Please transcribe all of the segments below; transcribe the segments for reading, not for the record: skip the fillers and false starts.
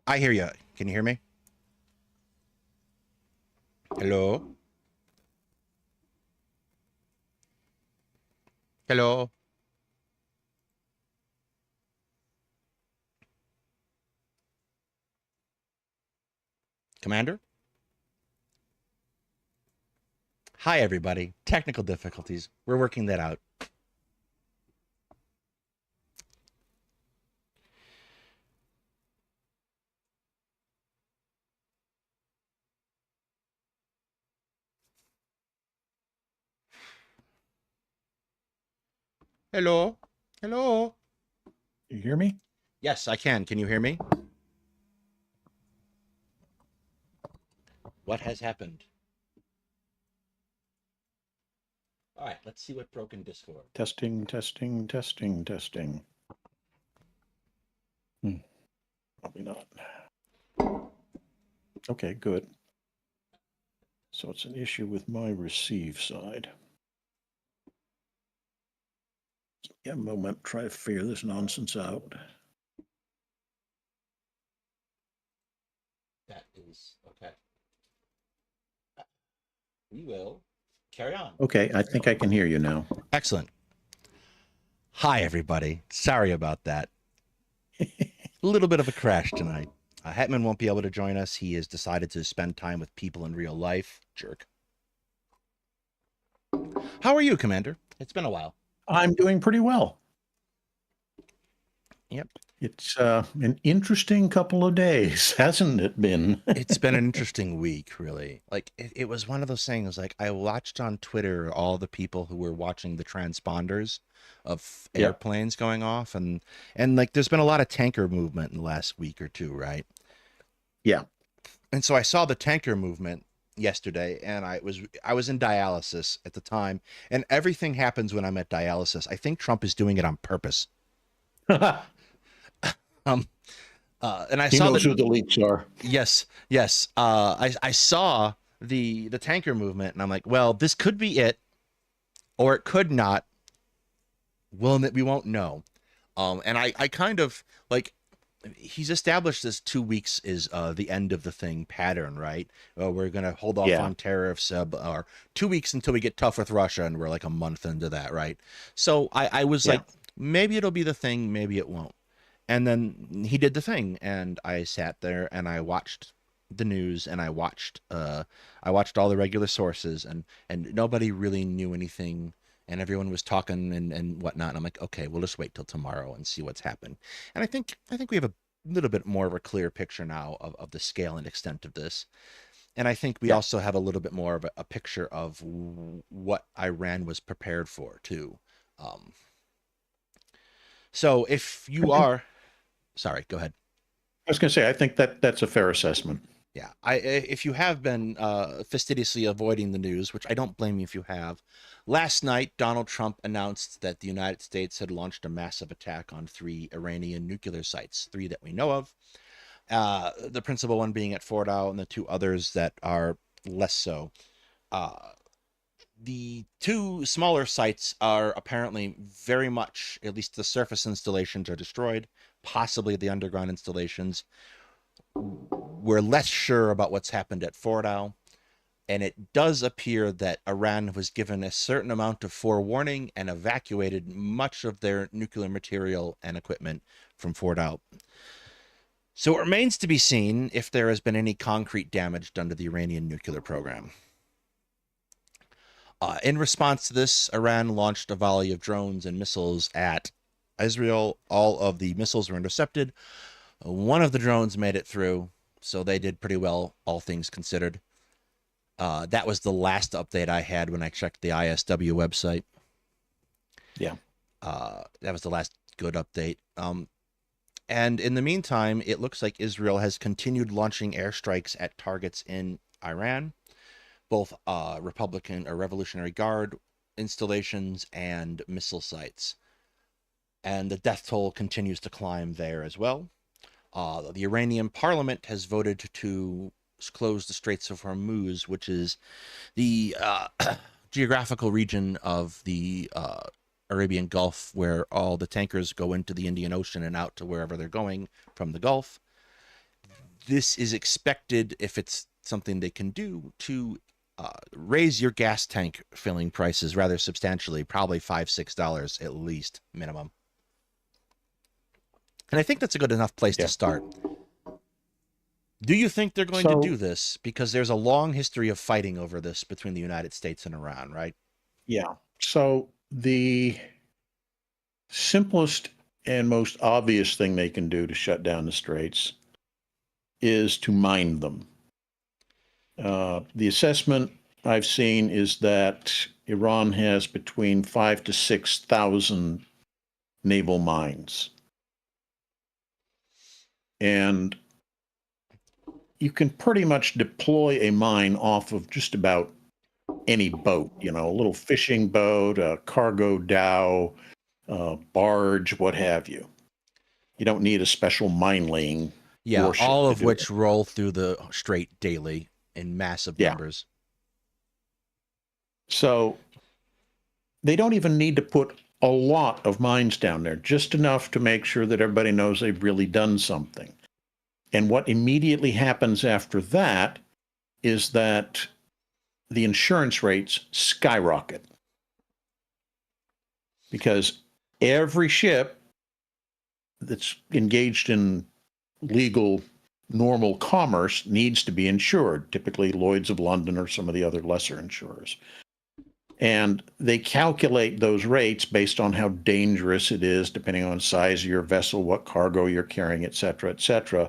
I hear you. Can you hear me? Hello? Hello? Commander? Hi, everybody. Technical difficulties. We're working that out. Hello? Hello? You hear me? Yes, I can. Can you hear me? What has happened? All right, let's see what broke in Discord. Testing, testing, testing, testing. Probably not. Okay, good. So it's an issue with my receive side. Give a moment, try to figure this nonsense out. That is okay. We will carry on. Okay, I think I can hear you now. Excellent. Hi, everybody. Sorry about that. A little bit of a crash tonight. Hetman won't be able to join us. He has decided to spend time with people in real life. Jerk. How are you, Commander? It's been a while. I'm doing pretty well. Yep. It's an interesting couple of days, hasn't it been? It's been an interesting week, really. Like, it was one of those things, like, I watched on Twitter all the people who were watching the transponders of airplanes going off, and like, there's been a lot of tanker movement in the last week or two, right? Yeah. And so I saw the tanker movement yesterday, and I was in dialysis at the time, and everything happens when I'm at dialysis. I think Trump is doing it on purpose. And I he saw knows who the leaks are. Yes. I saw the tanker movement, and I'm like, well, this could be it, or it could not. Well, we won't know. And I kind of like, he's established this 2 weeks is the end of the thing pattern, right? We're gonna hold off on tariffs, or 2 weeks until we get tough with Russia, and we're like a month into that, right? So I was like, maybe it'll be the thing, maybe it won't. And then he did the thing, and I sat there and I watched the news, and I watched all the regular sources, and nobody really knew anything, and everyone was talking and whatnot. And I'm like, okay, we'll just wait till tomorrow and see what's happened. And I think we have a little bit more of a clear picture now of the scale and extent of this. And I think we also have a little bit more of a picture of what Iran was prepared for too. So if you are, sorry, go ahead. I was going to say, I think that's a fair assessment. Yeah, if you have been fastidiously avoiding the news, which I don't blame you if you have, last night Donald Trump announced that the United States had launched a massive attack on 3 Iranian nuclear sites, 3 that we know of. The principal one being at Fordow, and the 2 others that are less so. The 2 smaller sites are apparently very much, at least the surface installations are destroyed, possibly the underground installations. We're less sure about what's happened at Fordow, and it does appear that Iran was given a certain amount of forewarning and evacuated much of their nuclear material and equipment from Fordow. So it remains to be seen if there has been any concrete damage done to the Iranian nuclear program. In response to this, Iran launched a volley of drones and missiles at Israel. All of the missiles were intercepted. One of the drones made it through, so they did pretty well, all things considered. That was the last update I had when I checked the ISW website. Yeah. That was the last good update. And in the meantime, it looks like Israel has continued launching airstrikes at targets in Iran, both Republican or Revolutionary Guard installations and missile sites. And the death toll continues to climb there as well. The Iranian parliament has voted to close the Straits of Hormuz, which is the geographical region of the Arabian Gulf where all the tankers go into the Indian Ocean and out to wherever they're going from the Gulf. this is expected, if it's something they can do, to raise your gas tank filling prices rather substantially, probably $5-6 at least minimum. And I think that's a good enough place to start. Do you think they're going to do this? Because there's a long history of fighting over this between the United States and Iran, right? Yeah. So the simplest and most obvious thing they can do to shut down the straits is to mine them. The assessment I've seen is that Iran has between 5,000 to 6,000 naval mines. And you can pretty much deploy a mine off of just about any boat, a little fishing boat, a cargo dhow, barge, what have you. You don't need a special mine laying warship. All of which roll through the strait daily in massive numbers. So they don't even need to put a lot of mines down there, just enough to make sure that everybody knows they've really done something. And what immediately happens after that is that the insurance rates skyrocket. Because every ship that's engaged in legal, normal commerce needs to be insured, typically Lloyd's of London or some of the other lesser insurers. And they calculate those rates based on how dangerous it is, depending on size of your vessel, what cargo you're carrying, et cetera, et cetera.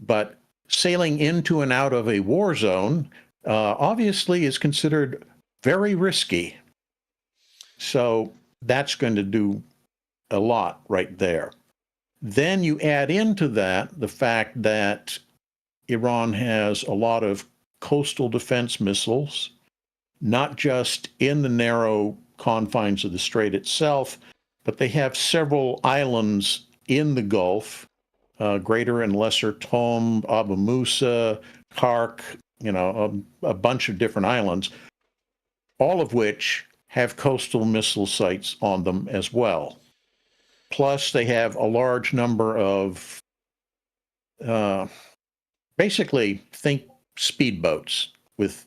But sailing into and out of a war zone obviously is considered very risky. So that's going to do a lot right there. Then you add into that the fact that Iran has a lot of coastal defense missiles, not just in the narrow confines of the strait itself, but they have several islands in the Gulf, Greater and Lesser Tom, Abu Musa, Kark, a bunch of different islands, all of which have coastal missile sites on them as well. Plus, they have a large number of, basically, think speedboats with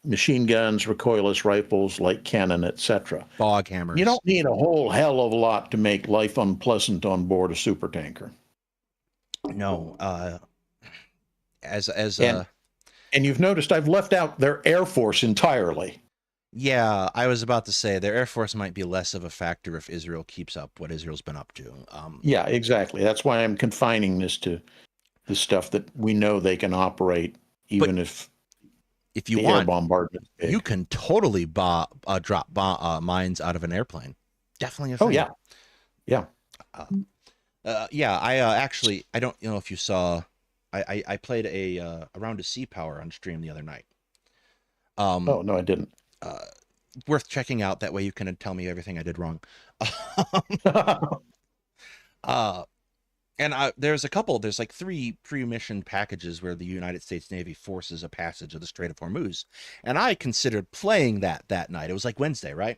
machine guns, recoilless rifles, light cannon, etc. Fog hammers. You don't need a whole hell of a lot to make life unpleasant on board a supertanker. No. And you've noticed I've left out their Air Force entirely. Yeah, I was about to say their Air Force might be less of a factor if Israel keeps up what Israel's been up to. Yeah, exactly. That's why I'm confining this to the stuff that we know they can operate, even if you the want air bombardment. You can totally drop mines out of an airplane. Definitely a thing. Oh yeah, yeah. Actually, I don't know if you saw. I played a round of Sea Power on stream the other night. Oh no, I didn't. Worth checking out. That way you can tell me everything I did wrong. And there's like 3 pre-mission packages where the United States Navy forces a passage of the Strait of Hormuz, and I considered playing that night. It was like Wednesday, right?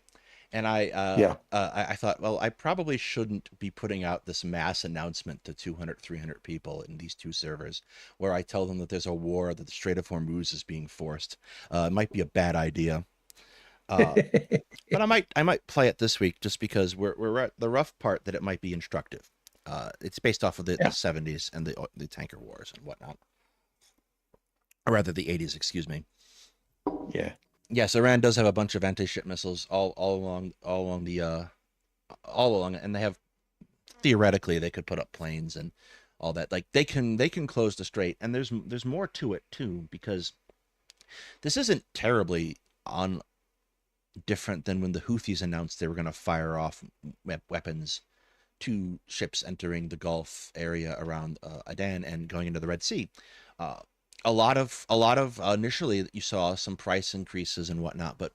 And I thought, well, I probably shouldn't be putting out this mass announcement to 200, 300 people in these 2 servers where I tell them that there's a war, that the Strait of Hormuz is being forced. It might be a bad idea. But I might play it this week just because we're at the rough part that it might be instructive. It's based off of the 70s and the tanker wars and whatnot, or rather the 80s, excuse me. Yeah. Yes, Iran does have a bunch of anti-ship missiles all along, and they have, theoretically they could put up planes and all that. Like they can close the strait, and there's more to it too, because this isn't terribly different than when the Houthis announced they were going to fire off weapons to ships entering the Gulf area around Aden and going into the Red Sea. A lot of initially you saw some price increases and whatnot, but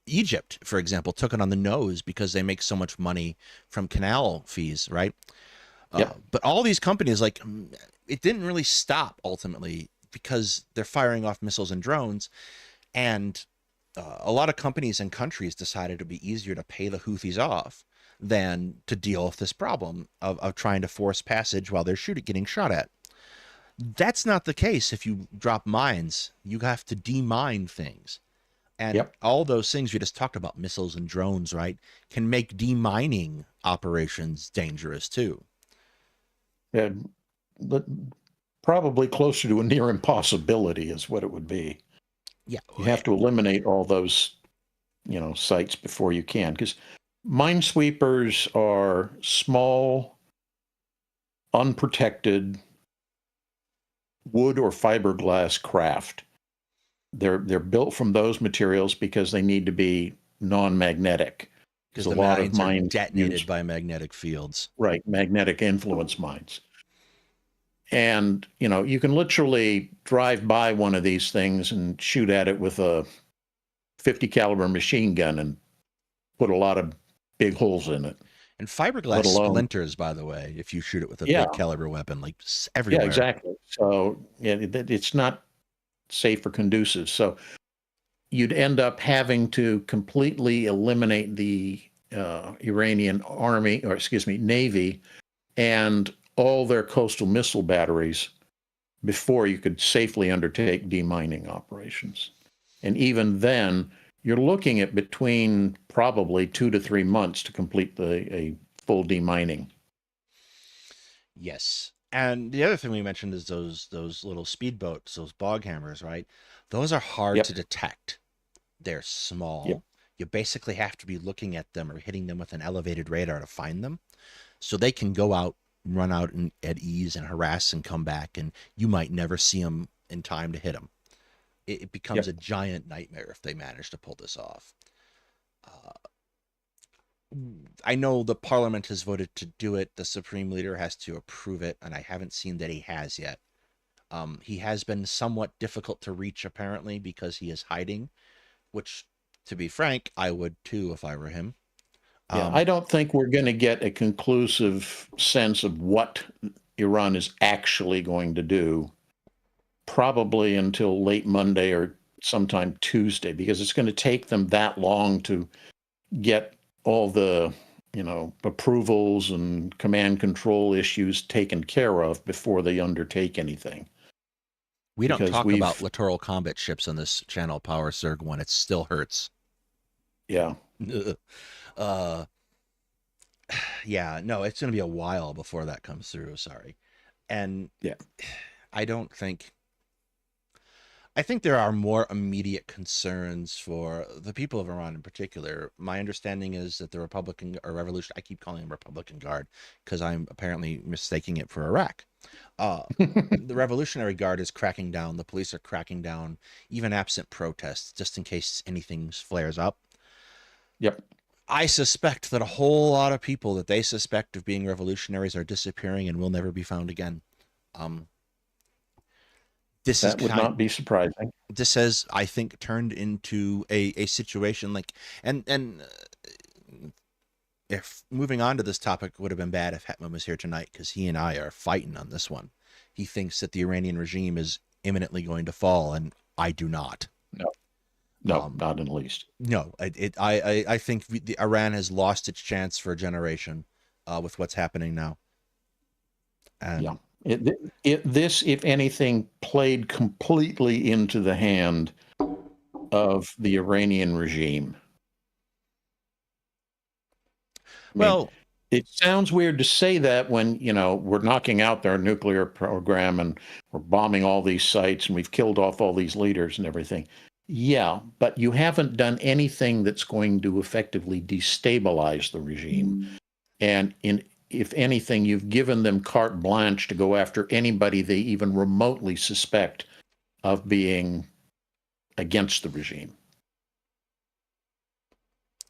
Egypt, for example, took it on the nose because they make so much money from canal fees, right? But all these companies, like, it didn't really stop ultimately because they're firing off missiles and drones, and a lot of companies and countries decided it would be easier to pay the Houthis off than to deal with this problem of trying to force passage while they're getting shot at. That's not the case if you drop mines. You have to demine things. And Yep. all those things we just talked about, missiles and drones, right, can make demining operations dangerous too. And but probably closer to a near impossibility is what it would be. Yeah. You have to eliminate all those, sites before you can, because minesweepers are small, unprotected wood or fiberglass craft. They're built from those materials because they need to be non-magnetic. Because Because a the lot of mines are mines detonated use, by magnetic fields. right, magnetic influence mines. And, you can literally drive by one of these things and shoot at it with a 50 caliber machine gun and put a lot of big holes in it, And fiberglass let alone, splinters, by the way, if you shoot it with a yeah, big caliber weapon, like yeah, everywhere. exactly. So yeah, it's not safe or conducive. So you'd end up having to completely eliminate the Iranian army, or excuse me, navy, and all their coastal missile batteries before you could safely undertake demining operations. And even then, you're looking at between probably 2 to 3 months to complete a full demining. Yes. And the other thing we mentioned is those little speedboats, those bog hammers, right? Those are hard to Yep. detect. They're Yep. small. You basically have to be looking at them or hitting them with an elevated radar to find them. So they can go out, run out at ease and harass and come back, and you might never see them in time to hit them. It becomes a Yep. giant nightmare if they manage to pull this off. Uh, I know the parliament has voted to do it. The supreme leader has to approve it, and I haven't seen that he has yet. He has been somewhat difficult to reach, apparently, because he is hiding, which, to be frank, I would too if I were him. Yeah. I Um, don't think we're going to get a conclusive sense of what Iran is actually going to do, probably until late Monday or sometime Tuesday, because it's going to take them that long to get all the approvals and command control issues taken care of before they undertake anything. we don't Because talk about we've, littoral combat ships on this channel, Power Surg one. It still hurts. yeah, uh, yeah, no, it's going to be a while before that comes through. Sorry. And yeah, I don't think I think there are more immediate concerns for the people of Iran in particular. My understanding is that the Republican or Revolution, I keep calling them Republican Guard because I'm apparently mistaking it for Iraq. Uh, the Revolutionary Guard is cracking down. The police are cracking down, even absent protests, just in case anything flares up. yep. I suspect that a whole lot of people that they suspect of being revolutionaries are disappearing and will never be found again. Um, this is That would kind not be surprising. this has, I think, turned into a situation like, and if moving on to this topic would have been bad if Hetman was here tonight, because he and I are fighting on this one. He thinks that the Iranian regime is imminently going to fall, and I do not. No, no, Um, not in the least. no, I think the Iran has lost its chance for a generation with what's happening now. Yeah. And This, if anything, played completely into the hand of the Iranian regime. I mean, well, it sounds weird to say that when, we're knocking out their nuclear program and we're bombing all these sites and we've killed off all these leaders and everything. Yeah, but you haven't done anything that's going to effectively destabilize the regime. And if anything, you've given them carte blanche to go after anybody they even remotely suspect of being against the regime.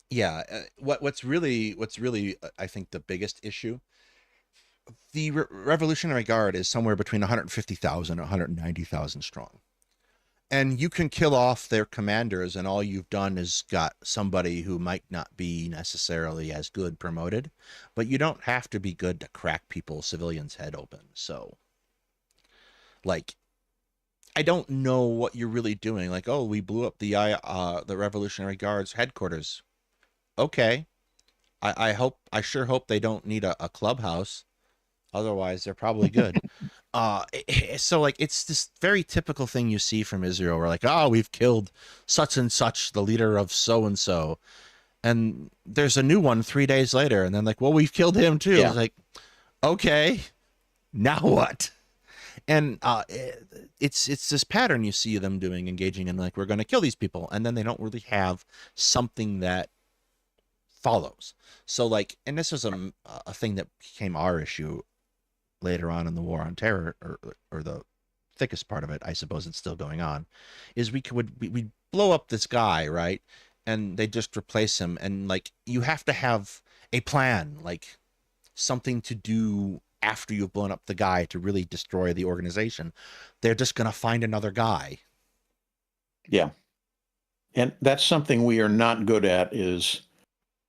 yeah, what's really I think the biggest issue, the Revolutionary Guard is somewhere between 150,000 and 190,000 strong. And you can kill off their commanders, and all you've done is got somebody who might not be necessarily as good promoted, but you don't have to be good to crack people's civilians' head open. So, like, I don't know what you're really doing. Like, oh, we blew up the Revolutionary Guard's headquarters. Okay, I sure hope they don't need a clubhouse. Otherwise, they're probably good. So like it's this very typical thing you see from Israel, where like, oh, we've killed such and such, the leader of so and so, and there's a new one 3 days later, and then like, well, we've killed him too. Yeah. It's like, okay, now what? And it's this pattern you see them doing, engaging in like, we're going to kill these people, and then they don't really have something that follows. So like, and this was a thing that became our issue later on in the war on terror, or the thickest part of it, I suppose it's still going on, is we blow up this guy, right? And they just replace him, and like, you have to have a plan, like something to do after you've blown up the guy to really destroy the organization. They're just going to find another guy. Yeah. And that's something we are not good at, is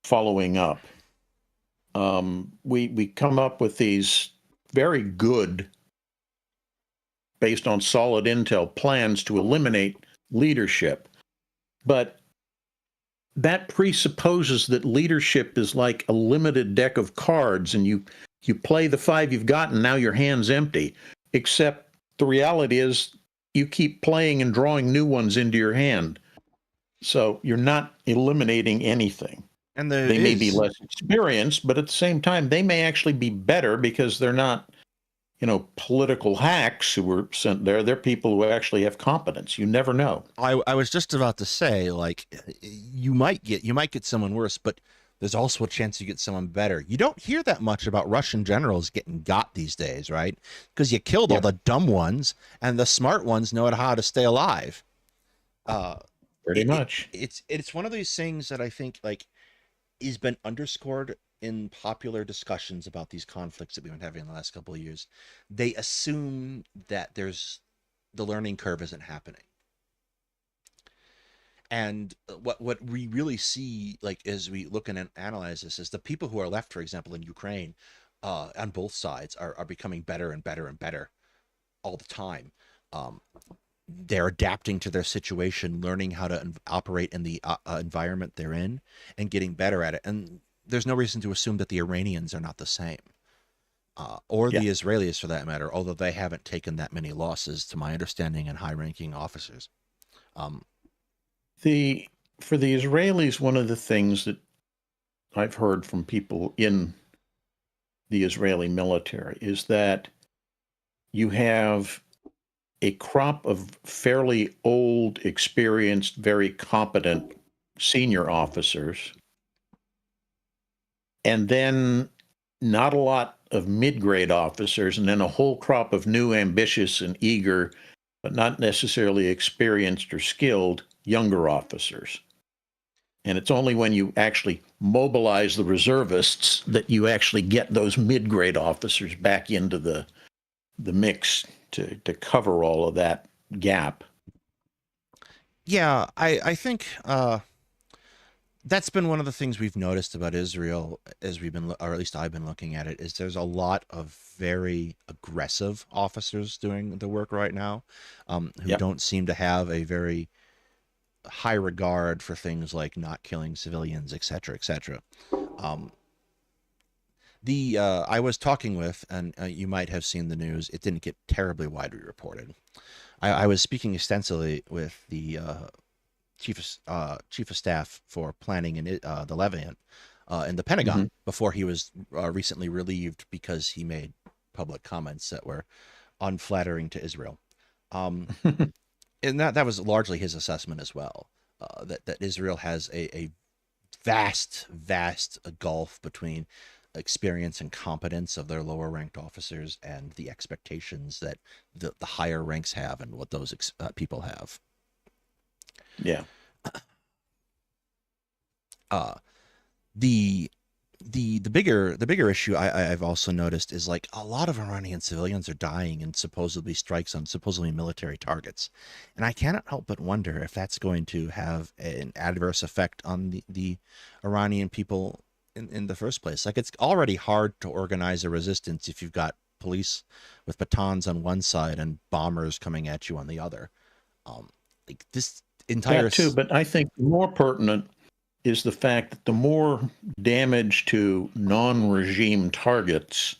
following up. We come up with these very good, based on solid intel, plans to eliminate leadership. But that presupposes that leadership is like a limited deck of cards, and you play the 5 you've got, and now your hand's empty. Except the reality is you keep playing and drawing new ones into your hand. So you're not eliminating anything. And they may be less experienced, but at the same time, they may actually be better, because they're not, political hacks who were sent there. They're people who actually have competence. You never know. I was just about to say, like, you might get someone worse, but there's also a chance you get someone better. You don't hear that much about Russian generals getting got these days, right? Because you killed all the dumb ones, and the smart ones know how to stay alive. Pretty much. It's one of these things that I think like has been underscored in popular discussions about these conflicts that we've been having in the last couple of years. They assume that the learning curve isn't happening. And what we really see, like, as we look and analyze this, is the people who are left, for example, in Ukraine, on both sides, are becoming better and better and better all the time. They're adapting to their situation, learning how to operate in the environment they're in, and getting better at it. And there's no reason to assume that the Iranians are not the same, or the Israelis for that matter, although they haven't taken that many losses, to my understanding, and high-ranking officers. For the Israelis, one of the things that I've heard from people in the Israeli military is that you have a crop of fairly old, experienced, very competent senior officers, and then not a lot of mid-grade officers, and then a whole crop of new, ambitious, and eager, but not necessarily experienced or skilled, younger officers. And it's only when you actually mobilize the reservists that you actually get those mid-grade officers back into the mix to cover all of that gap. Yeah, I think that's been one of the things we've noticed about Israel as we've been, or at least I've been looking at it, is there's a lot of very aggressive officers doing the work right now, who don't seem to have a very high regard for things like not killing civilians, etc., etc. I was talking with, and you might have seen the news, it didn't get terribly widely reported. I was speaking extensively with the chief of staff for planning in the Levant in the Pentagon before he was recently relieved because he made public comments that were unflattering to Israel. And that was largely his assessment as well, that Israel has a vast gulf between experience and competence of their lower ranked officers and the expectations that the higher ranks have and what those people have. Yeah. The bigger issue I've also noticed is like a lot of Iranian civilians are dying in supposedly strikes on supposedly military targets, and I cannot help but wonder if that's going to have an adverse effect on the Iranian people in the first place. Like, it's already hard to organize a resistance if you've got police with batons on one side and bombers coming at you on the other. Like, this entire that too, but I think more pertinent is the fact that the more damage to non-regime targets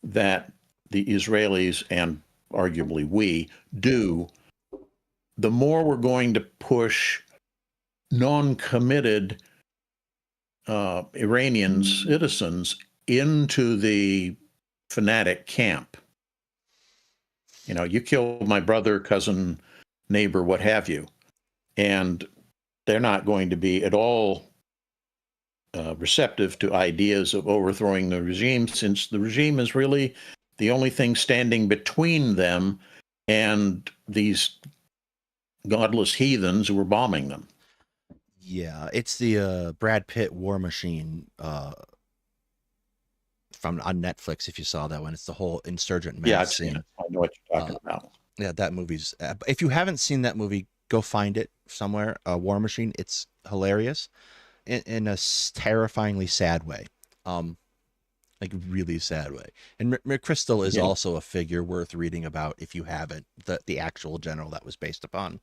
that the Israelis and arguably we do, the more we're going to push non-committed Iranian citizens into the fanatic camp. You know, you killed my brother, cousin, neighbor, what have you, and they're not going to be at all receptive to ideas of overthrowing the regime, since the regime is really the only thing standing between them and these godless heathens who are bombing them. Yeah, it's the Brad Pitt War Machine from on Netflix. If you saw that one, it's the whole insurgent Yeah, mass I've seen scene. it. I know what you're talking Uh, about. yeah, that movie's. If you haven't seen that movie, go find it somewhere. War Machine. It's hilarious in a terrifyingly sad way. Um, like really sad way. And McChrystal is Yeah. also a figure worth reading about if you haven't. The actual general that was based upon.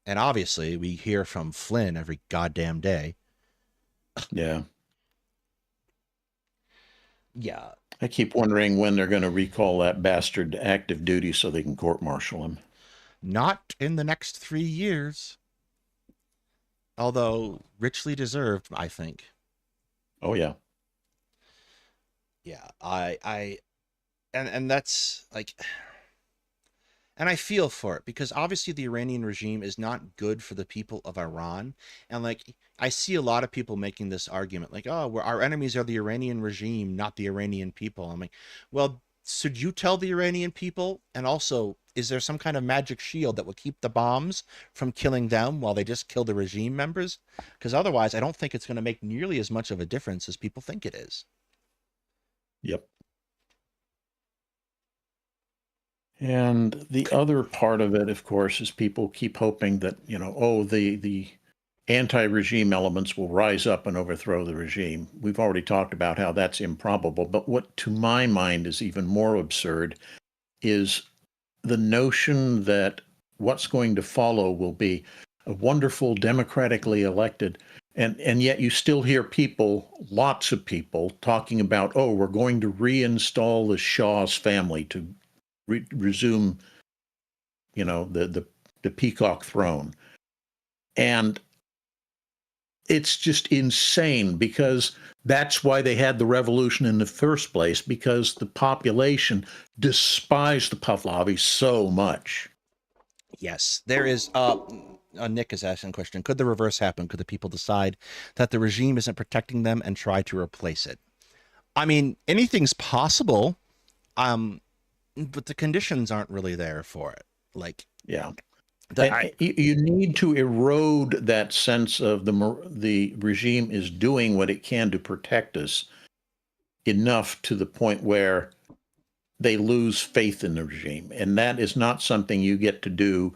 And obviously, we hear from Flynn every goddamn day. Yeah. Yeah, I keep wondering when they're going to recall that bastard to active duty so they can court-martial him. not in the next 3 years, although richly deserved, I think. Oh, yeah. Yeah, and that's like, and I feel for it because obviously the Iranian regime is not good for the people of Iran. And like, I see a lot of people making this argument like, oh, our enemies are the Iranian regime, not the Iranian people. I'm like, well, should you tell the Iranian people? And also, is there some kind of magic shield that will keep the bombs from killing them while they just kill the regime members? Because otherwise, I don't think it's going to make nearly as much of a difference as people think it is. Yep. And the other part of it, of course, is people keep hoping that, you know, oh, the anti-regime elements will rise up and overthrow the regime. We've already talked about how that's improbable. But what, to my mind, is even more absurd is the notion that what's going to follow will be a wonderful democratically elected, and yet you still hear people, lots of people, talking about, oh, we're going to reinstall the Shah's family to resume, you know, the peacock throne. And it's just insane, because that's why they had the revolution in the first place, because the population despised the Pahlavis so much. Yes, there is. Nick is asking a question. Could the reverse happen? Could the people decide that the regime isn't protecting them and try to replace it? I mean, anything's possible, but the conditions aren't really there for it. Like, Yeah. I, You need to erode that sense of the regime is doing what it can to protect us enough to the point where they lose faith in the regime. And that is not something you get to do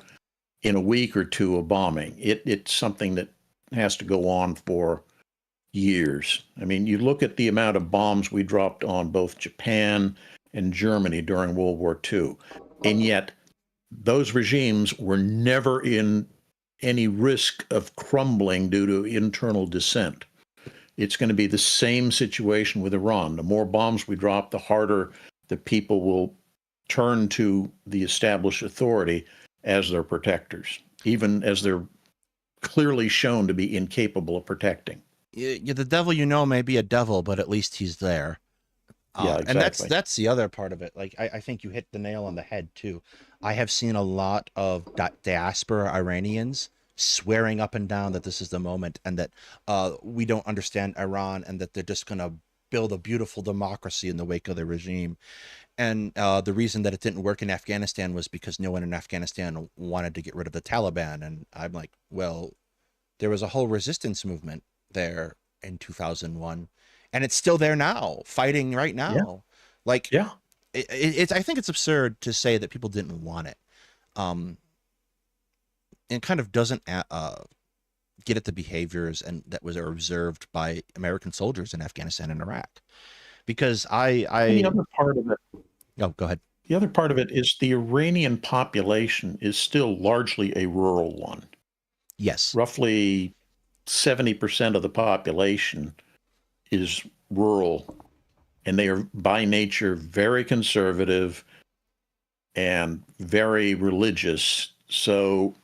in a week or two of bombing. It's something that has to go on for years. I mean, you look at the amount of bombs we dropped on both Japan and Germany during World War II, and yet those regimes were never in any risk of crumbling due to internal dissent. It's going to be the same situation with Iran. The more bombs we drop, the harder the people will turn to the established authority as their protectors, even as they're clearly shown to be incapable of protecting. the devil you know may be a devil, but at least he's there. Yeah, And exactly. that's the other part of it. Like, I think you hit the nail on the head too. I have seen a lot of diaspora Iranians swearing up and down that this is the moment, and that we don't understand Iran, and that they're just gonna build a beautiful democracy in the wake of the regime. And the reason that it didn't work in Afghanistan was because no one in Afghanistan wanted to get rid of the Taliban. And I'm like, well, there was a whole resistance movement there in 2001, and it's still there now, fighting right Yeah. now. Like, Yeah. it's, I think it's absurd to say that people didn't want it. It kind of doesn't get at the behaviors and that was observed by American soldiers in Afghanistan and Iraq. Because And the other part of it, oh, go ahead. the other part of it is the Iranian population is still largely a rural one. Yes. Roughly 70% of the population is rural, and they are by nature very conservative and very religious. So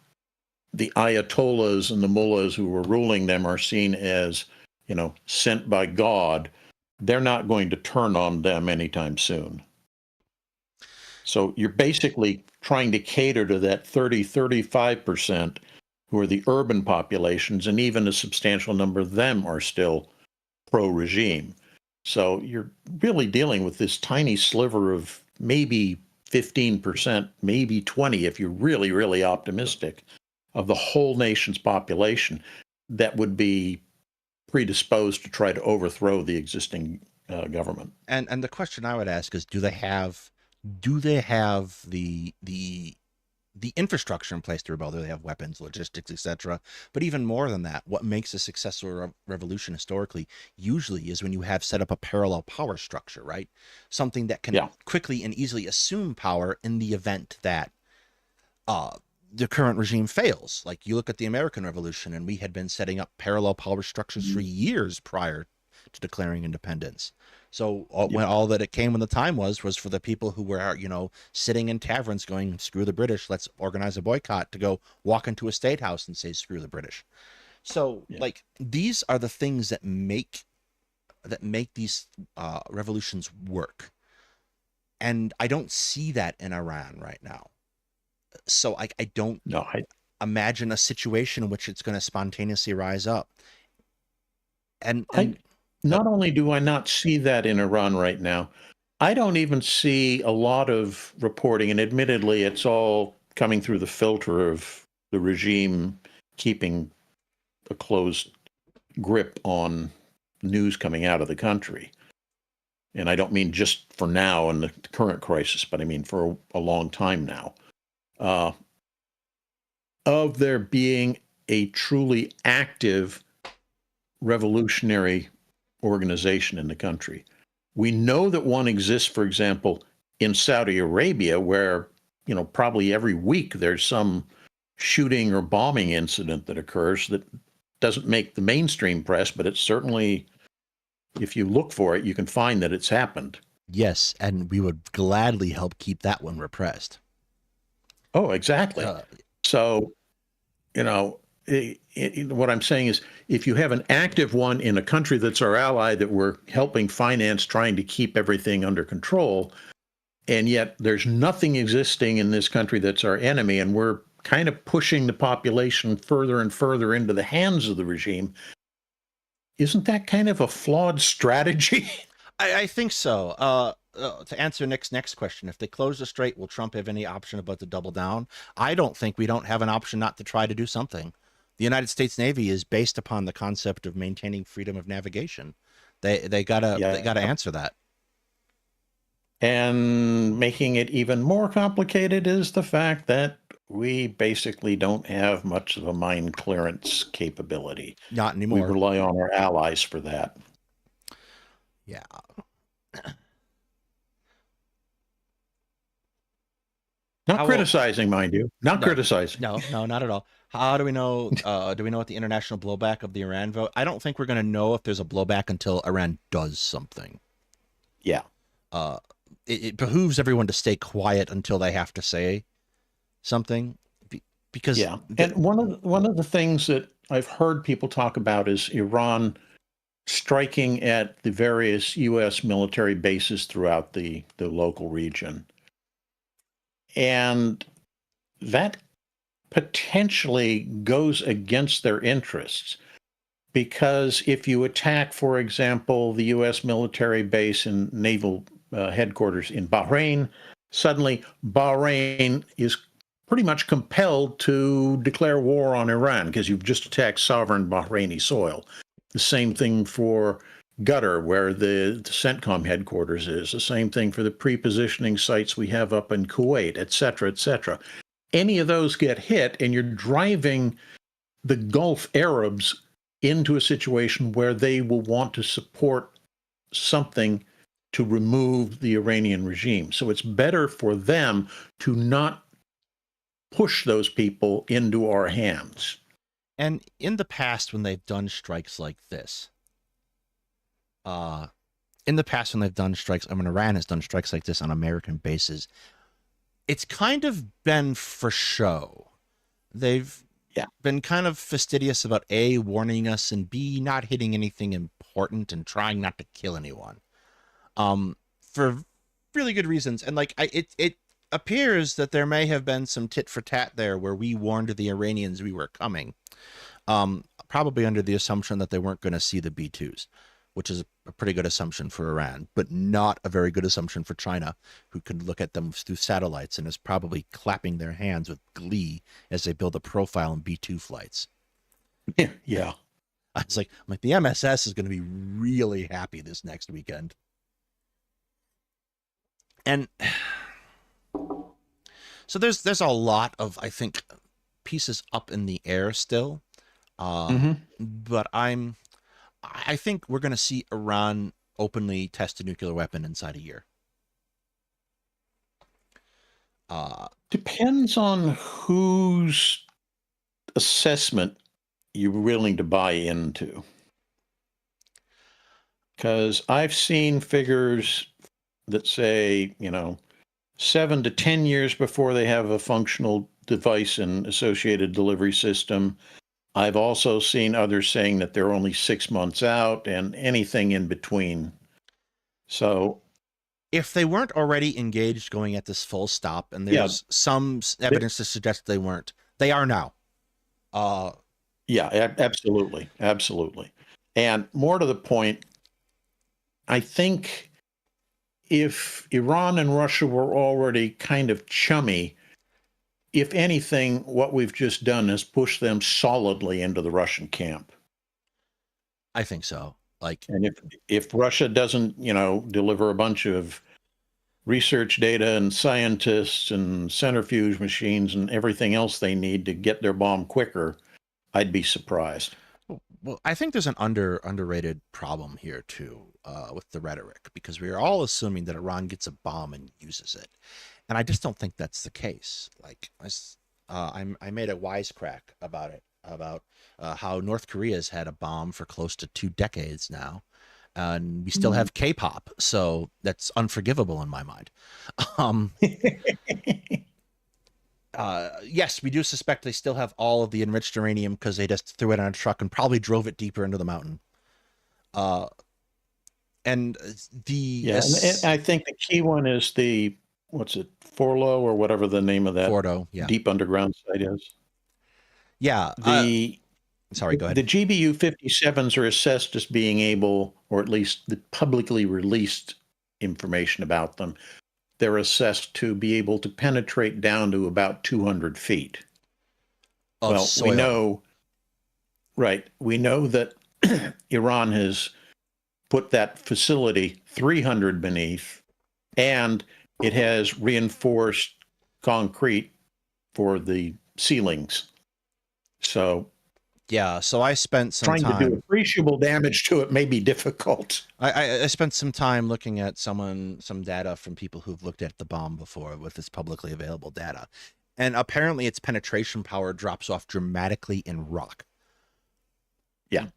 the ayatollahs and the mullahs who were ruling them are seen as, sent by God. They're not going to turn on them anytime soon. So you're basically trying to cater to that 35% who are the urban populations, and even a substantial number of them are still pro-regime. So you're really dealing with this tiny sliver of maybe 15%, maybe 20 if you're really, really optimistic, of the whole nation's population that would be predisposed to try to overthrow the existing government. And the question I would ask is, do they have the infrastructure in place to rebel? Do they have weapons, logistics, etc.? But even more than that, what makes a successful revolution historically usually is when you have set up a parallel power structure, right? Something that can quickly and easily assume power in the event that the current regime fails. Like, you look at the American Revolution, and we had been setting up parallel power structures for years prior to declaring independence. So when all that it came when the time was for the people who were, sitting in taverns going, screw the British, let's organize a boycott, to go walk into a state house and say, screw the British. So like, these are the things that make these revolutions work. And I don't see that in Iran right now. So I don't imagine a situation in which it's going to spontaneously rise up. And not only do I not see that in Iran right now, I don't even see a lot of reporting, and admittedly, it's all coming through the filter of the regime keeping a closed grip on news coming out of the country. And I don't mean just for now in the current crisis, but I mean for a long time now. Of there being a truly active revolutionary organization in the country. We know that one exists, for example, in Saudi Arabia, where, probably every week there's some shooting or bombing incident that occurs that doesn't make the mainstream press, but it's certainly, if you look for it, you can find that it's happened. Yes, and we would gladly help keep that one repressed. Oh, exactly. So, what I'm saying is, if you have an active one in a country that's our ally that we're helping finance, trying to keep everything under control, and yet there's nothing existing in this country that's our enemy, and we're kind of pushing the population further and further into the hands of the regime, isn't that kind of a flawed strategy? I think so. To answer Nick's next question, if they close the strait, will Trump have any option but to double down? I don't think we don't have an option not to try to do something. The United States Navy is based upon the concept of maintaining freedom of navigation. They gotta answer that. And making it even more complicated is the fact that we basically don't have much of a mine clearance capability. Not anymore. We rely on our allies for that. Yeah. Not criticizing, mind you. Not criticizing. No, not at all. How do we know? Do we know what the international blowback of the Iran vote? I don't think we're going to know if there's a blowback until Iran does something. Yeah. It behooves everyone to stay quiet until they have to say something, because and one of the things that I've heard people talk about is Iran striking at the various U.S. military bases throughout the local region. And that potentially goes against their interests, because if you attack, for example, the U.S. military base and naval headquarters in Bahrain, suddenly Bahrain is pretty much compelled to declare war on Iran because you've just attacked sovereign Bahraini soil. The same thing for Qatar, where the CENTCOM headquarters is. The same thing for the pre-positioning sites we have up in Kuwait, et cetera, et cetera. Any of those get hit, and you're driving the Gulf Arabs into a situation where they will want to support something to remove the Iranian regime. So it's better for them to not push those people into our hands. And in the past, when they've done strikes like this, in the past when they've done strikes, I mean, Iran has done strikes like this on American bases. It's kind of been for show. They've Yeah. been kind of fastidious about A, warning us, and B, not hitting anything important and trying not to kill anyone. For really good reasons. And like, it appears that there may have been some tit for tat there where we warned the Iranians we were coming. Probably under the assumption that they weren't going to see the B-2s, which is a pretty good assumption for Iran, but not a very good assumption for China, who can look at them through satellites and is probably clapping their hands with glee as they build a profile in B-2 flights. Yeah. I was like, the MSS is going to be really happy this next weekend. And so there's a lot of, I think, pieces up in the air still. But I think we're going to see Iran openly test a nuclear weapon inside a year. Depends on whose assessment you're willing to buy into. Because I've seen figures that say, 7 to 10 years before they have a functional device and associated delivery system. I've also seen others saying that they're only 6 months out and anything in between. So if they weren't already engaged going at this full stop, and there's some evidence to suggest they weren't, they are now. Yeah, absolutely. Absolutely. And more to the point, I think if Iran and Russia were already kind of chummy, if anything, what we've just done is push them solidly into the Russian camp. I think so. And if Russia doesn't, deliver a bunch of research data and scientists and centrifuge machines and everything else they need to get their bomb quicker, I'd be surprised. Well, I think there's an underrated problem here too, with the rhetoric, because we are all assuming that Iran gets a bomb and uses it. And I just don't think that's the case. Like, I made a wisecrack about it, about how North Korea's had a bomb for close to 2 decades now, and we still have K-pop, so that's unforgivable in my mind. Yes, we do suspect they still have all of the enriched uranium because they just threw it on a truck and probably drove it deeper into the mountain. And I think the key one is the, what's it, Forlo or whatever the name of that Fordo, yeah. deep underground site is. Yeah. Sorry, go ahead. The GBU 57s are assessed as being able, or at least the publicly released information about them, they're assessed to be able to penetrate down to about 200 feet. Well, soil. We know that Iran has put that facility 300 beneath, and it has reinforced concrete for the ceilings. So yeah, so I spent some time to do appreciable damage to it may be difficult. I spent some time looking at some data from people who've looked at the bomb before with this publicly available data, and apparently its penetration power drops off dramatically in rock. Yeah.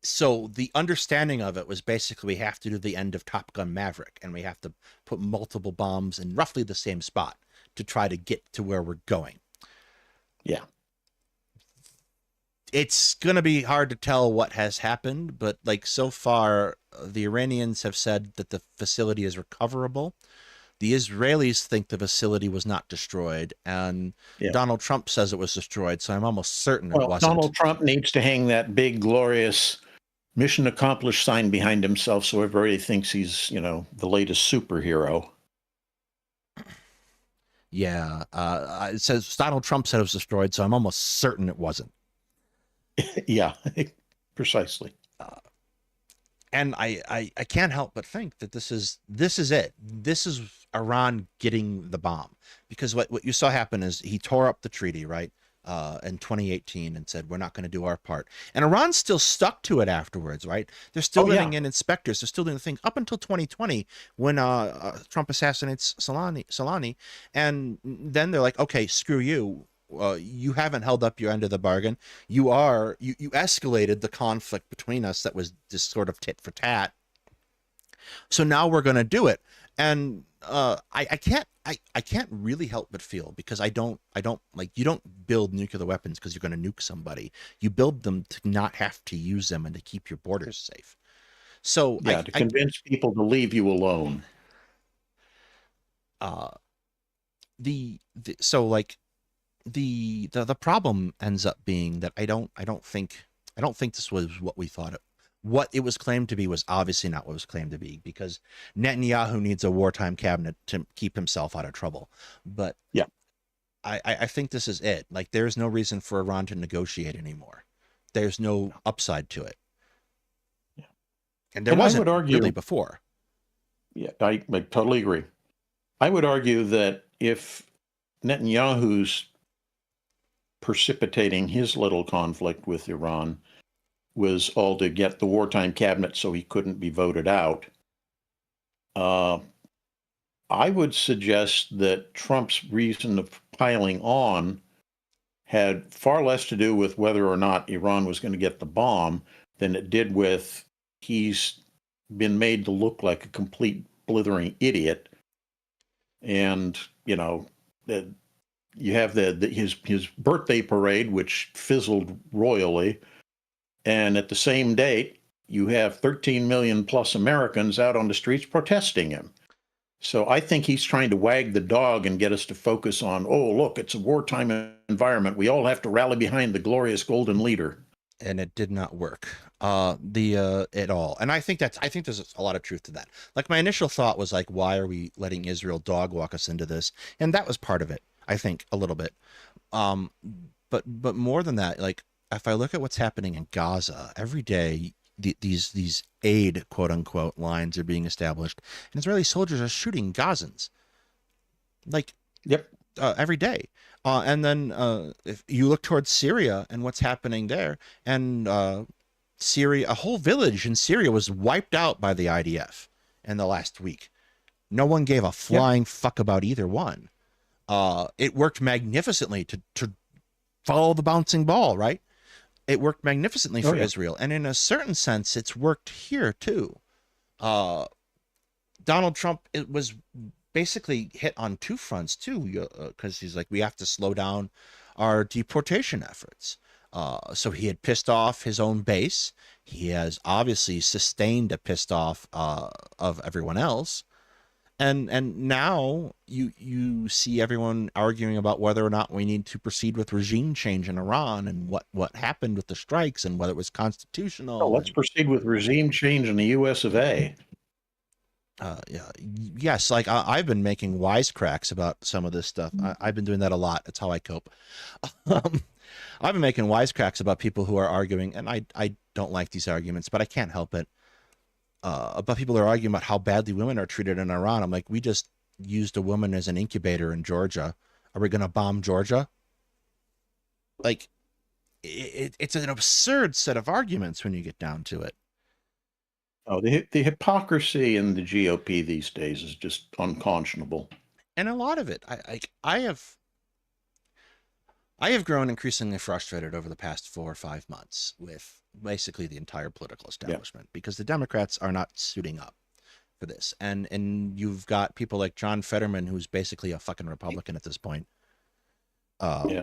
So the understanding of it was basically we have to do the end of Top Gun Maverick, and we have to put multiple bombs in roughly the same spot to try to get to where we're going. Yeah. It's going to be hard to tell what has happened, but like so far, the Iranians have said that the facility is recoverable. The Israelis think the facility was not destroyed, and Donald Trump says it was destroyed, so I'm almost certain it wasn't. Donald Trump needs to hang that big, glorious mission accomplished sign behind himself so everybody thinks he's, the latest superhero. Yeah. It says Donald Trump said it was destroyed, so I'm almost certain it wasn't. Yeah, precisely. And I can't help but think that this is it. This is Iran getting the bomb, because what you saw happen is he tore up the treaty, right, in 2018 and said, we're not going to do our part. And Iran still stuck to it afterwards, right? They're still letting in inspectors. They're still doing the thing up until 2020 when Trump assassinates Solani. And then they're like, okay, screw you. You haven't held up your end of the bargain. You escalated the conflict between us that was this sort of tit for tat. So now we're going to do it. And I can't really help but feel, because I don't like, you don't build nuclear weapons because you're going to nuke somebody. You build them to not have to use them and to keep your borders safe. So Yeah, to convince people to leave you alone. uh so like the problem ends up being that I don't think this was what we thought it. What it was claimed to be was obviously not what it was claimed to be, because Netanyahu needs a wartime cabinet to keep himself out of trouble. But Yeah. I think this is it. Like, there's no reason for Iran to negotiate anymore. There's no upside to it. Yeah. And there And wasn't I would argue, really before. Yeah, I totally agree. I would argue that if Netanyahu's precipitating his little conflict with Iran was all to get the wartime cabinet so he couldn't be voted out, I would suggest that Trump's reason of piling on had far less to do with whether or not Iran was going to get the bomb than it did with he's been made to look like a complete blithering idiot. And, you know, you have his birthday parade, which fizzled royally. And at the same date, you have 13 million plus Americans out on the streets protesting him. So I think he's trying to wag the dog and get us to focus on, oh, look, it's a wartime environment. We all have to rally behind the glorious golden leader. And it did not work at all. And I think there's a lot of truth to that. Like, my initial thought was like, why are we letting Israel dog walk us into this? And that was part of it, I think, a little bit. But more than that, like, if I look at what's happening in Gaza every day, these aid, quote unquote, lines are being established, and Israeli soldiers are shooting Gazans, like, Yep. every day. And then if you look towards Syria and what's happening there, and Syria, a whole village in Syria was wiped out by the IDF in the last week. No one gave a flying fuck about either one. It worked magnificently to follow the bouncing ball, right? It worked magnificently for Israel. And in a certain sense, it's worked here too. Donald Trump, it was basically hit on two fronts too, because he's like, we have to slow down our deportation efforts. So he had pissed off his own base. He has obviously sustained a pissed off of everyone else. And now you see everyone arguing about whether or not we need to proceed with regime change in Iran, and what happened with the strikes, and whether it was constitutional. Oh, let's proceed with regime change in the U.S. of A. Yes, like I've been making wisecracks about some of this stuff. I've been doing that a lot. It's how I cope. I've been making wisecracks about people who are arguing, and I don't like these arguments, but I can't help it. About people who are arguing about how badly women are treated in Iran. I'm like, we just used a woman as an incubator in Georgia. Are we going to bomb Georgia? Like, it's an absurd set of arguments when you get down to it. Oh, the hypocrisy in the GOP these days is just unconscionable. And a lot of it, I have grown increasingly frustrated over the past 4 or 5 months with basically the entire political establishment, because the Democrats are not suiting up for this. And you've got people like John Fetterman, who's basically a fucking Republican at this point. I'd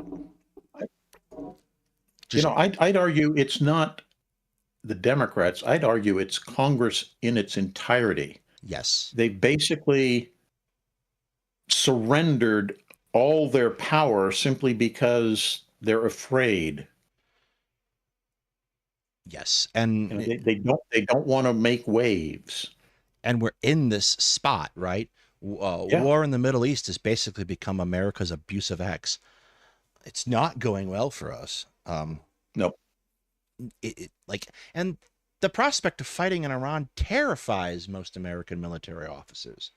argue it's not the Democrats. I'd argue it's Congress in its entirety. Yes. They basically surrendered all their power simply because they're afraid. Yes, and they don't want to make waves. And we're in this spot, right? War in the Middle East has basically become America's abusive ex. It's not going well for us. Nope. And the prospect of fighting in Iran terrifies most American military officers.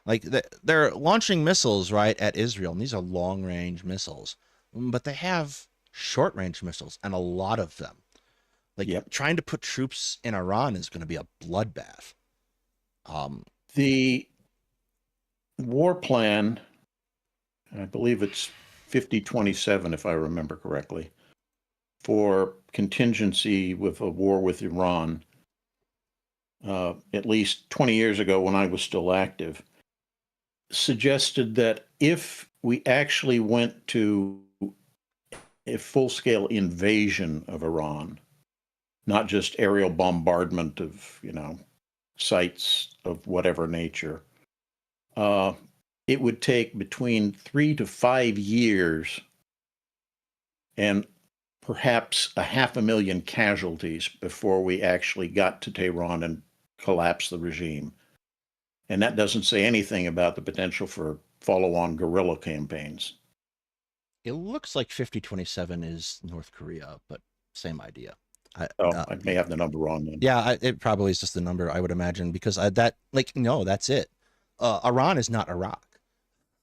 Like, they're launching missiles, right, at Israel, and these are long-range missiles, but they have short-range missiles, and a lot of them. Like, trying to put troops in Iran is going to be a bloodbath. The war plan, I believe it's 5027, if I remember correctly, for contingency with a war with Iran, at least 20 years ago when I was still active, suggested that if we actually went to a full-scale invasion of Iran, not just aerial bombardment of, sites of whatever nature, uh, it would take between 3 to 5 years and perhaps 500,000 casualties before we actually got to Tehran and collapsed the regime. And that doesn't say anything about the potential for follow-on guerrilla campaigns. It looks like 5027 is North Korea, but same idea. Oh, I may have the number wrong then. Yeah, it probably is just the number, I would imagine, because no, that's it. Iran is not Iraq.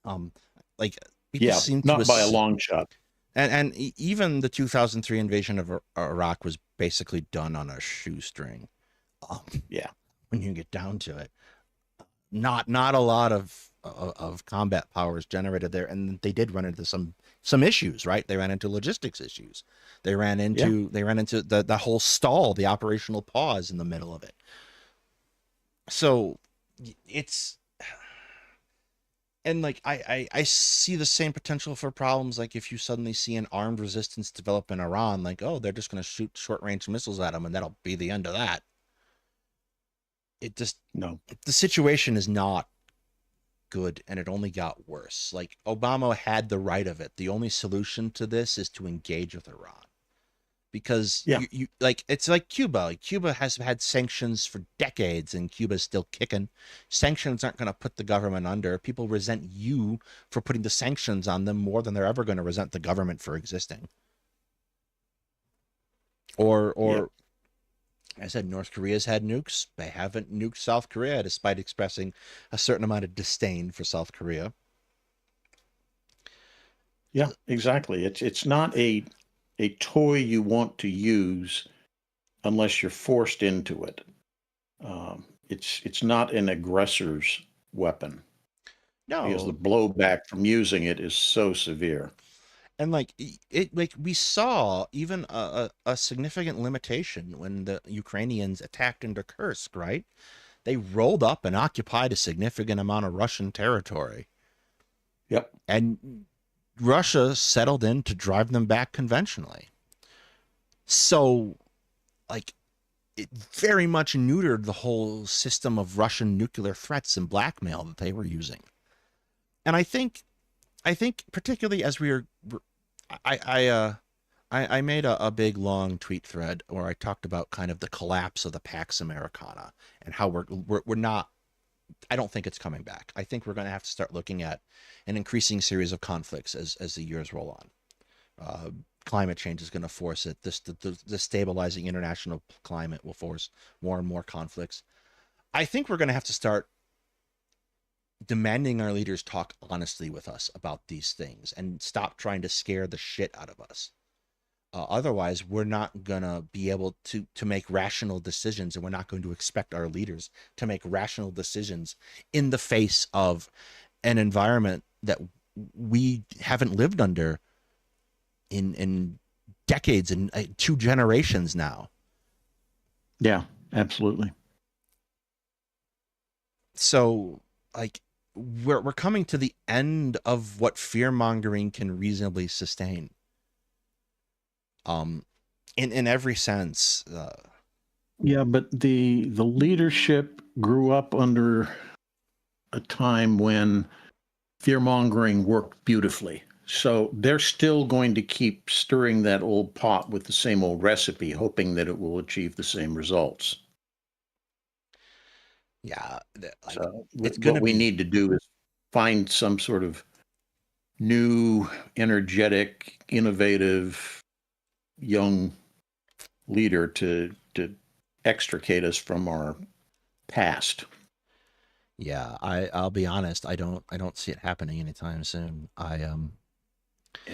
Like people Yeah, seem to not by a long shot. and even the 2003 invasion of Iraq was basically done on a shoestring. Yeah, when you get down to it, not a lot of combat powers generated there, and they did run into some issues, right? They ran into logistics issues. They ran into the whole stall, the operational pause in the middle of it. So it's, and like I see the same potential for problems, like if you suddenly see an armed resistance develop in Iran, like, oh, they're just going to shoot short range missiles at them and that'll be the end of that. It just, no. the situation is not good, and it only got worse. Like, Obama had the right of it. The only solution to this is to engage with Iran, because you like, it's like Cuba. Like, Cuba has had sanctions for decades and Cuba's still kicking. Sanctions aren't going to put the government under. People resent you for putting the sanctions on them more than they're ever going to resent the government for existing. Or I said, North Korea's had nukes. They haven't nuked South Korea, despite expressing a certain amount of disdain for South Korea. Yeah, exactly. It's not a toy you want to use unless you're forced into it. It's not an aggressor's weapon. No, because the blowback from using it is so severe. And like we saw even a significant limitation when the Ukrainians attacked into Kursk, right? They rolled up and occupied a significant amount of Russian territory. Yep. And Russia settled in to drive them back conventionally. So, like, it very much neutered the whole system of Russian nuclear threats and blackmail that they were using. And I think particularly as we were, I made a big long tweet thread where I talked about kind of the collapse of the Pax Americana and how we're not, I don't think it's coming back. I think we're going to have to start looking at an increasing series of conflicts as the years roll on. Climate change is going to force it. The stabilizing international climate will force more and more conflicts. I think we're going to have to start demanding our leaders talk honestly with us about these things and stop trying to scare the shit out of us. Otherwise, we're not going to be able to make rational decisions, and we're not going to expect our leaders to make rational decisions in the face of an environment that we haven't lived under in decades and 2 generations now. Yeah, absolutely. So, like, we're coming to the end of what fear mongering can reasonably sustain. In every sense. Yeah, but the leadership grew up under a time when fear mongering worked beautifully. So they're still going to keep stirring that old pot with the same old recipe, hoping that it will achieve the same results. Yeah, so what we need to do is find some sort of new, energetic, innovative, young leader to extricate us from our past. Yeah, I'll be honest, I don't see it happening anytime soon.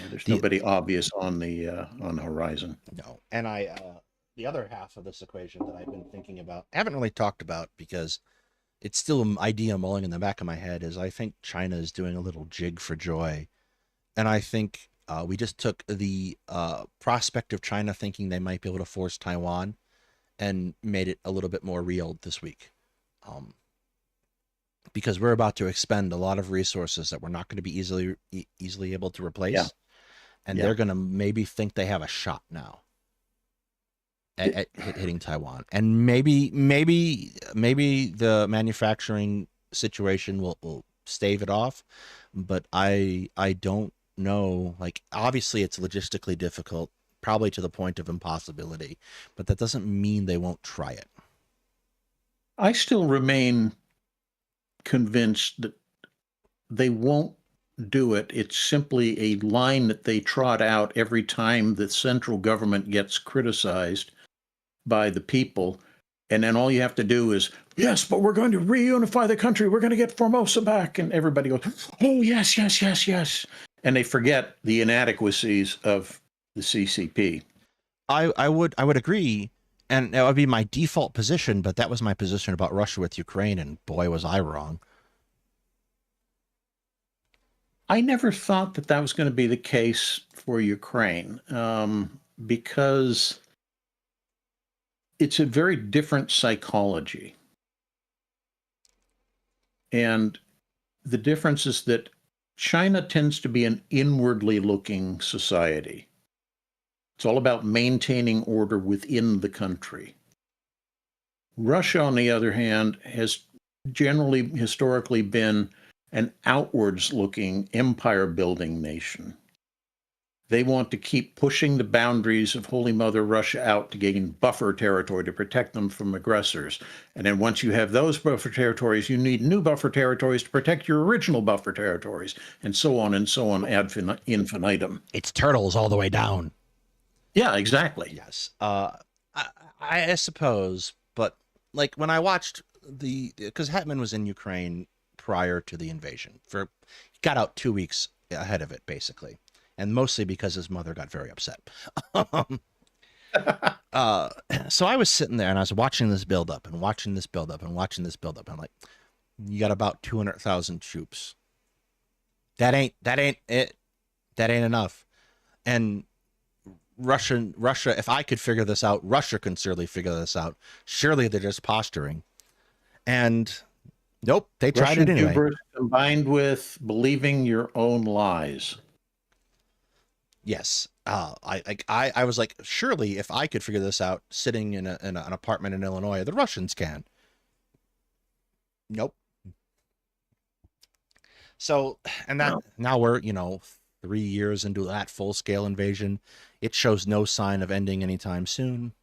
There's nobody obvious on the horizon. No, and the other half of this equation that I've been thinking about, haven't really talked about because it's still an idea mulling in the back of my head, is I think China is doing a little jig for joy. And I think we just took the prospect of China thinking they might be able to force Taiwan and made it a little bit more real this week. Because we're about to expend a lot of resources that we're not going to be easily able to Yeah. replace, and Yeah. they're going to maybe think they have a shot now at hitting Taiwan, and maybe the manufacturing situation will stave it off, but I don't know. Like, obviously, it's logistically difficult, probably to the point of impossibility, but that doesn't mean they won't try it. I still remain convinced that they won't do it. It's simply a line that they trot out every time the central government gets criticized by the people. And then all you have to do is, yes, but we're going to reunify the country. We're going to get Formosa back. And everybody goes, oh, yes, yes, yes, yes. And they forget the inadequacies of the CCP. I would agree, and that would be my default position, but that was my position about Russia with Ukraine, and boy, was I wrong. I never thought that that was going to be the case for Ukraine, because it's a very different psychology. And the difference is that China tends to be an inwardly looking society. It's all about maintaining order within the country. Russia, on the other hand, has generally historically been an outwards looking empire building nation. They want to keep pushing the boundaries of Holy Mother Russia out to gain buffer territory to protect them from aggressors. And then once you have those buffer territories, you need new buffer territories to protect your original buffer territories, and so on ad infinitum. It's turtles all the way down. Yeah, exactly. Yes. I suppose, but like when I watched because Hetman was in Ukraine prior to the invasion, he got out 2 weeks ahead of it, basically. And mostly because his mother got very upset. So I was sitting there and I was watching this build up and watching this build up and watching this build up. And I'm like, you got about 200,000 troops. That ain't it. That ain't enough. And Russia, if I could figure this out, Russia can certainly figure this out. Surely they're just posturing. And nope, they tried Russian it anyway. hubris combined with believing your own lies. Yes. I was like, surely if I could figure this out sitting in an apartment in Illinois, the Russians can. Nope. So, and that now we're, 3 years into that full scale invasion. It shows no sign of ending anytime soon.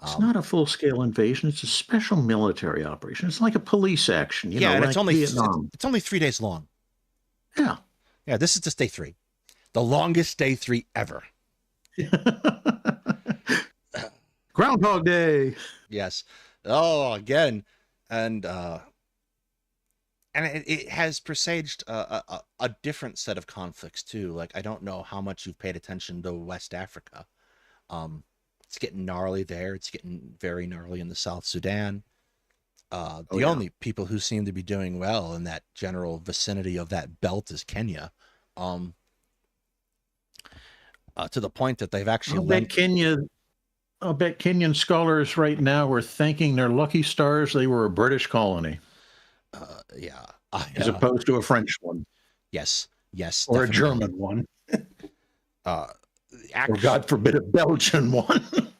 It's not a full scale invasion. It's a special military operation. It's like a police action. Yeah, and like it's only Vietnam. it's only 3 days long. Yeah. Yeah, this is just day 3. The longest day 3 ever. Groundhog Day. Yes. Oh, again. And it has presaged a different set of conflicts too. Like, I don't know how much you've paid attention to West Africa. It's getting gnarly there. It's getting very gnarly in the South Sudan. The only people who seem to be doing well in that general vicinity of that belt is Kenya. To the point that they've actually I'll bet Kenyan scholars right now are thanking their lucky stars they were a British colony. Yeah. As opposed to a French one. Yes. Or Definitely. a German one. Or God forbid a Belgian one.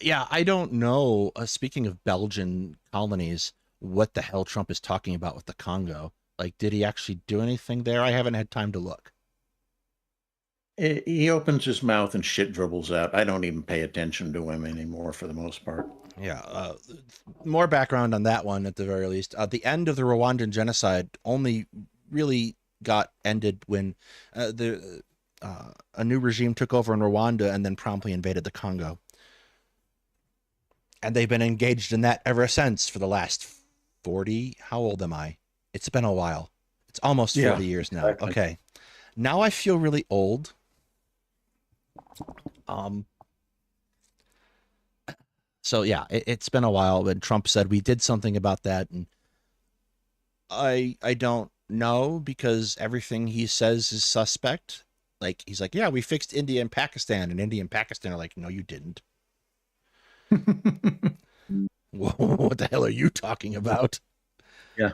Yeah, I don't know. Speaking of Belgian colonies, what the hell Trump is talking about with the Congo. Like, did he actually do anything there? I haven't had time to look. He opens his mouth and shit dribbles out. I don't even pay attention to him anymore for the most part. Yeah. More background on that one at the very least. The end of the Rwandan genocide only really got ended when a new regime took over in Rwanda and then promptly invaded the Congo. And they've been engaged in that ever since for the last 40. How old am I? It's been a while. It's almost 40 years now. Exactly. Okay. Now I feel really old. So yeah, it's been a while, but Trump said we did something about that, and I don't know, because everything he says is suspect. Like, he's like, yeah, we fixed India and Pakistan are like, no, you didn't. What the hell are you talking about? Yeah.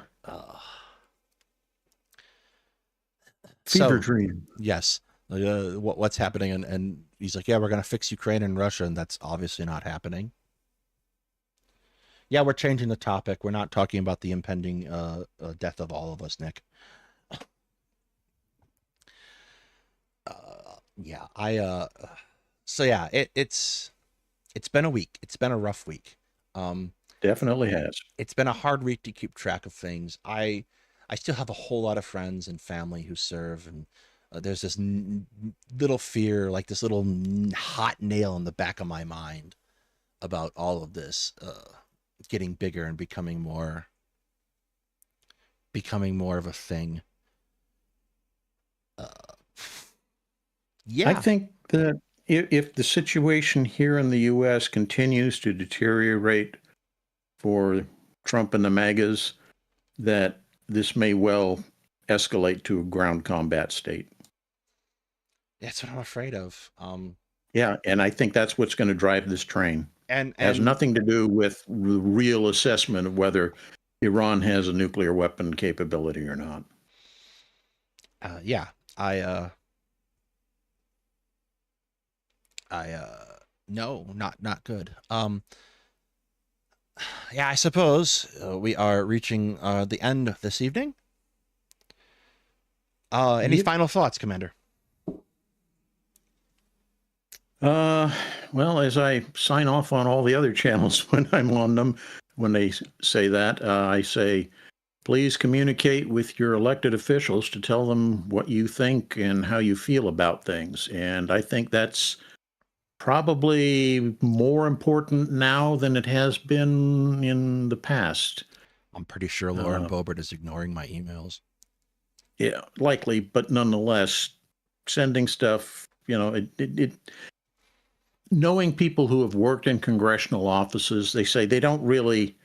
Fever So, dream. yes, what's happening? And he's like, yeah, we're going to fix Ukraine and Russia. And that's obviously not happening. Yeah, we're changing the topic. We're not talking about the impending death of all of us, Nick. Yeah, so yeah, it's been a week. It's been a rough week. Um, Definitely has. it's been a hard week to keep track of things. I still have a whole lot of friends and family who serve, and there's this little fear, like this little hot nail in the back of my mind about all of this getting bigger and becoming more of a thing. Yeah, I think that if the situation here in the U.S. continues to deteriorate for Trump and the MAGAs, that this may well escalate to a ground combat state. that's what I'm afraid of. Yeah, and I think that's what's going to drive this train. And It has nothing to do with the real assessment of whether Iran has a nuclear weapon capability or not. yeah, I no, not good. Yeah, I suppose we are reaching the end of this evening. Any Yep. final thoughts, Commander? Well, as I sign off on all the other channels when I'm on them, when they say that, I say, please communicate with your elected officials to tell them what you think and how you feel about things. And I think that's probably more important now than it has been in the past. I'm pretty sure Lauren Boebert is ignoring my emails. Yeah, likely, but nonetheless, sending stuff, knowing people who have worked in congressional offices, they say they don't really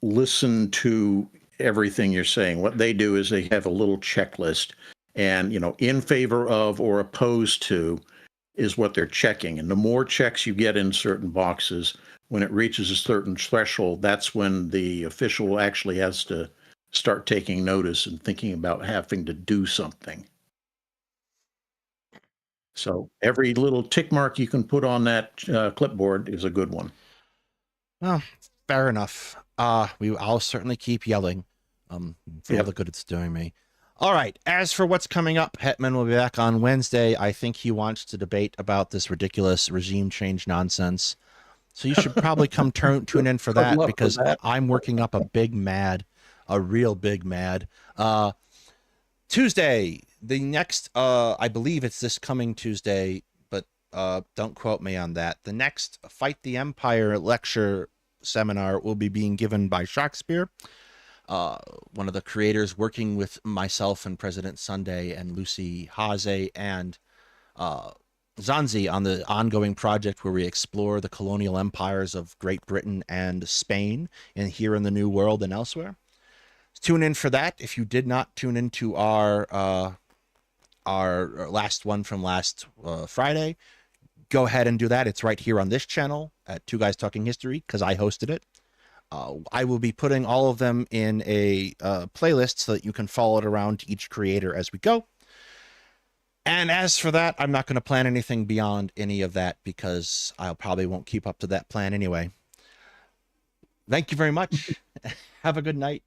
listen to everything you're saying. What they do is they have a little checklist, and in favor of or opposed to is what they're checking. And the more checks you get in certain boxes, when it reaches a certain threshold, that's when the official actually has to start taking notice and thinking about having to do something. So every little tick mark you can put on that clipboard is a good one. Well, fair enough. I'll certainly keep yelling for all the good it's doing me. All right. As for what's coming up, Hetman will be back on Wednesday. I think he wants to debate about this ridiculous regime change nonsense. So you should probably come tune in for that, because I'm working up a real big mad. Tuesday, the next, I believe it's this coming Tuesday, but don't quote me on that. The next Fight the Empire lecture seminar will be being given by Shakespeare, one of the creators, working with myself and President Sunday and Lucy Haze and Zanzi on the ongoing project where we explore the colonial empires of Great Britain and Spain, and here in the New World and elsewhere. Tune in for that. If you did not tune into our last one from last Friday, go ahead and do that. It's right here on this channel at Two Guys Talking History, because I hosted it. I will be putting all of them in a playlist so that you can follow it around to each creator as we go. And as for that, I'm not going to plan anything beyond any of that, because I probably won't keep up to that plan anyway. Thank you very much. Have a good night.